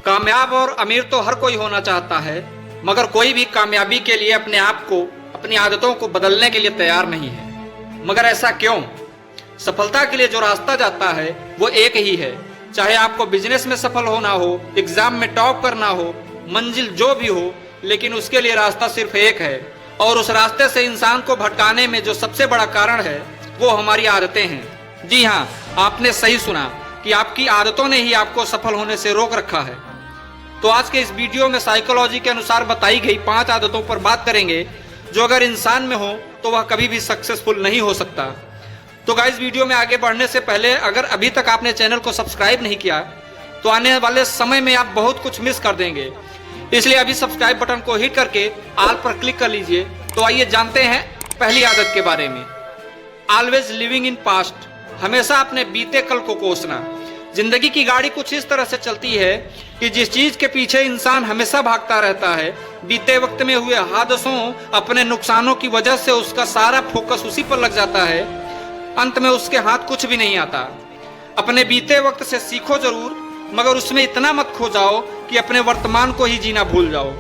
कामयाब और अमीर तो हर कोई होना चाहता है, मगर कोई भी कामयाबी के लिए अपने आप को, अपनी आदतों को बदलने के लिए तैयार नहीं है। मगर ऐसा क्यों? सफलता के लिए जो रास्ता जाता है वो एक ही है। चाहे आपको बिजनेस में सफल होना हो, एग्जाम में टॉप करना हो, मंजिल जो भी हो, लेकिन उसके लिए रास्ता सिर्फ एक है। और उस रास्ते से इंसान को भटकाने में जो सबसे बड़ा कारण है वो हमारी आदतें हैं। जी हाँ, आपने सही सुना कि आपकी आदतों ने ही आपको सफल होने से रोक रखा है। तो आज के इस वीडियो में साइकोलॉजी के अनुसार बताई गई 5 आदतों पर बात करेंगे जो अगर इंसान में हो तो वह कभी भी सक्सेसफुल नहीं हो सकता। तो गाइस, वीडियो में आगे बढ़ने से पहले अगर अभी तक आपने चैनल को सब्सक्राइब नहीं किया तो आने वाले समय में आप बहुत कुछ मिस कर देंगे, इसलिए अभी सब्सक्राइब बटन को हिट करके ऑल पर क्लिक कर लीजिए। तो आइए जानते हैं पहली आदत के बारे में। ऑलवेज लिविंग इन पास्ट, हमेशा अपने बीते कल को कोसना। जिंदगी की गाड़ी कुछ इस तरह से चलती है कि जिस चीज के पीछे इंसान हमेशा भागता रहता है, बीते वक्त में हुए हादसों, अपने नुकसानों की वजह से उसका सारा फोकस उसी पर लग जाता है। अंत में उसके हाथ कुछ भी नहीं आता। अपने बीते वक्त से सीखो जरूर, मगर उसमें इतना मत खो जाओ कि अपने वर्तमान को ही जीना भूल जाओ।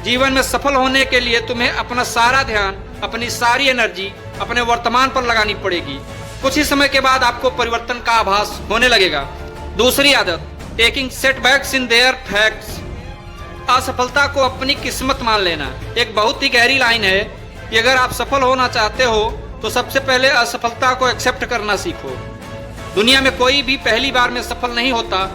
जीवन में सफल होने के लिए तुम्हें अपना सारा ध्यान, अपनी सारी एनर्जी अपने वर्तमान पर लगानी पड़ेगी। कुछ ही समय के बाद आपको परिवर्तन का आभास होने लगेगा। दूसरी आदत, taking setbacks in their facts, असफलता को अपनी किस्मत मान लेना। एक बहुत ही गहरी लाइन है कि अगर आप सफल होना चाहते हो तो सबसे पहले असफलता को एक्सेप्ट करना सीखो। दुनिया में कोई भी पहली बार में सफल नहीं होता।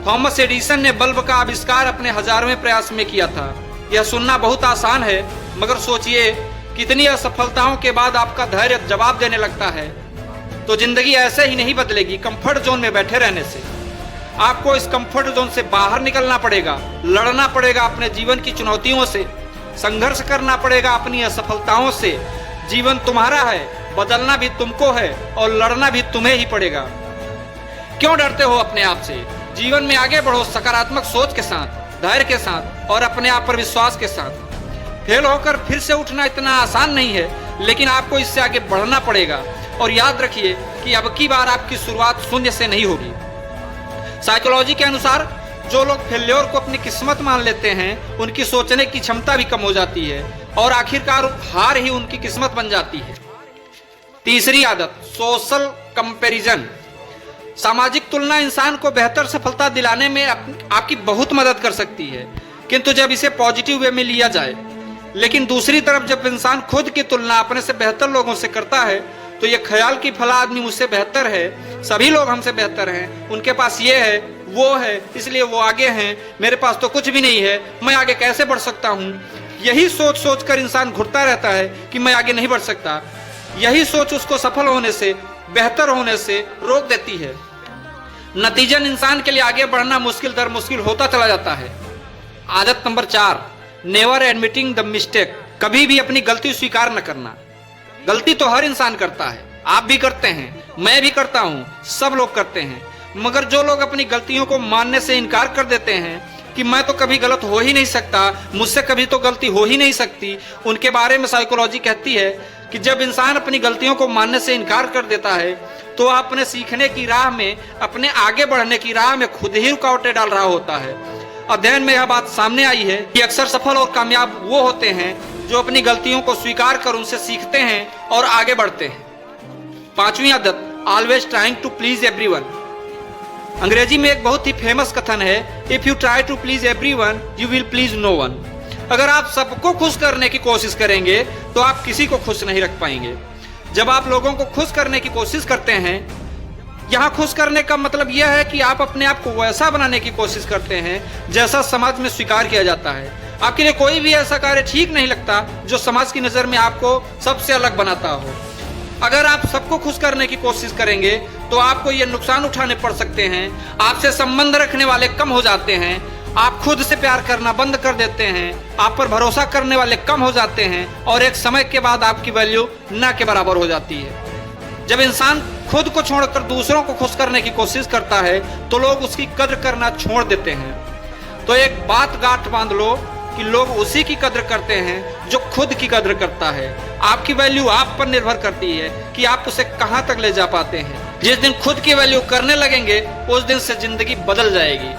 थॉमस एडिसन ने बल्ब का आविष्कार अपने 1000वें प्रयास में किया था। यह सुनना बहुत आसान है, मगर सोचिए कितनी असफलताओं के बाद आपका धैर्य जवाब देने लगता है। तो जिंदगी ऐसे ही नहीं बदलेगी कंफर्ट जोन में बैठे रहने से। आपको इस कंफर्ट जोन से बाहर निकलना पड़ेगा, लड़ना पड़ेगा अपने जीवन की चुनौतियों से, संघर्ष करना पड़ेगा अपनी असफलताओं से। जीवन तुम्हारा है, बदलना भी तुमको है और लड़ना भी तुम्हें ही पड़ेगा। क्यों डरते हो अपने आप से? जीवन में आगे बढ़ो सकारात्मक सोच के साथ, धैर्य के साथ और अपने आप पर विश्वास के साथ। फेल होकर फिर से उठना इतना आसान नहीं है, लेकिन आपको इससे आगे बढ़ना पड़ेगा। और याद रखिए कि अब की बार आपकी शुरुआत शून्य से नहीं होगी। साइकोलॉजी के अनुसार जो लोग फेल्योर को अपनी किस्मत मान लेते हैं, उनकी सोचने की क्षमता भी कम हो जाती है और आखिरकार हार ही उनकी किस्मत बन जाती है। तीसरी आदत, सोशल कंपैरिजन। सामाजिक तुलना इंसान को बेहतर सफलता दिलाने में आपकी बहुत मदद कर सकती है, किंतु जब इसे पॉजिटिव वे में लिया जाए। लेकिन दूसरी तरफ जब इंसान खुद की तुलना अपने से बेहतर लोगों से करता है तो ये ख्याल कि फला आदमी मुझसे बेहतर है, सभी लोग हमसे बेहतर हैं, उनके पास ये है, वो है, इसलिए वो आगे हैं, मेरे पास तो कुछ भी नहीं है, मैं आगे कैसे बढ़ सकता हूँ। यही सोच सोच कर इंसान घुटता रहता है कि मैं आगे नहीं बढ़ सकता। यही सोच उसको सफल होने से, बेहतर होने से रोक देती है। नतीजन इंसान के लिए आगे बढ़ना मुश्किल दर मुश्किल होता चला जाता है। आदत number 4, never admitting the mistake, कभी भी अपनी गलती स्वीकार न करना। गलती तो हर इंसान करता है, आप भी करते हैं, मैं भी करता हूँ, सब लोग करते हैं। मगर जो लोग अपनी गलतियों को मानने से इनकार कर देते हैं कि मैं तो कभी गलत हो ही नहीं सकता, मुझसे कभी तो गलती हो ही नहीं सकती, उनके बारे में साइकोलॉजी कहती है कि जब इंसान अपनी गलतियों को मानने से इनकार कर देता है तो वह अपने सीखने की राह में, अपने आगे बढ़ने की राह में खुद ही रुकावटें डाल रहा होता है। अध्ययन में यह बात सामने आई है कि अक्सर सफल और कामयाब वो होते हैं जो अपनी गलतियों को स्वीकार कर उनसे सीखते हैं और आगे बढ़ते हैं। पांचवी आदत, always trying to please everyone. अंग्रेजी में एक बहुत ही फेमस कथन है, if you try to please everyone you will please no one. अगर आप सबको खुश करने की कोशिश करेंगे तो आप किसी को खुश नहीं रख पाएंगे। जब आप लोगों को खुश करने की कोशिश करते हैं, यहाँ खुश करने का मतलब यह है कि आप अपने आप को वैसा बनाने की कोशिश करते हैं जैसा समाज में स्वीकार किया जाता है। आपके लिए कोई भी ऐसा कार्य ठीक नहीं लगता जो समाज की नजर में आपको सबसे अलग बनाता हो। अगर आप सबको खुश करने की कोशिश करेंगे तो आपको ये नुकसान उठाने पड़ सकते हैं, आपसे संबंध रखने वाले कम हो जाते हैं, आप खुद से प्यार करना बंद कर देते हैं, आप पर भरोसा करने वाले कम हो जाते हैं और एक समय के बाद आपकी वैल्यू ना के बराबर हो जाती है। जब इंसान खुद को छोड़कर दूसरों को खुश करने की कोशिश करता है तो लोग उसकी कद्र करना छोड़ देते हैं। तो एक बात गांठ बांध लो कि लोग उसी की कद्र करते हैं जो खुद की कद्र करता है। आपकी वैल्यू आप पर निर्भर करती है कि आप उसे कहां तक ले जा पाते हैं। जिस दिन खुद की वैल्यू करने लगेंगे उस दिन से जिंदगी बदल जाएगी।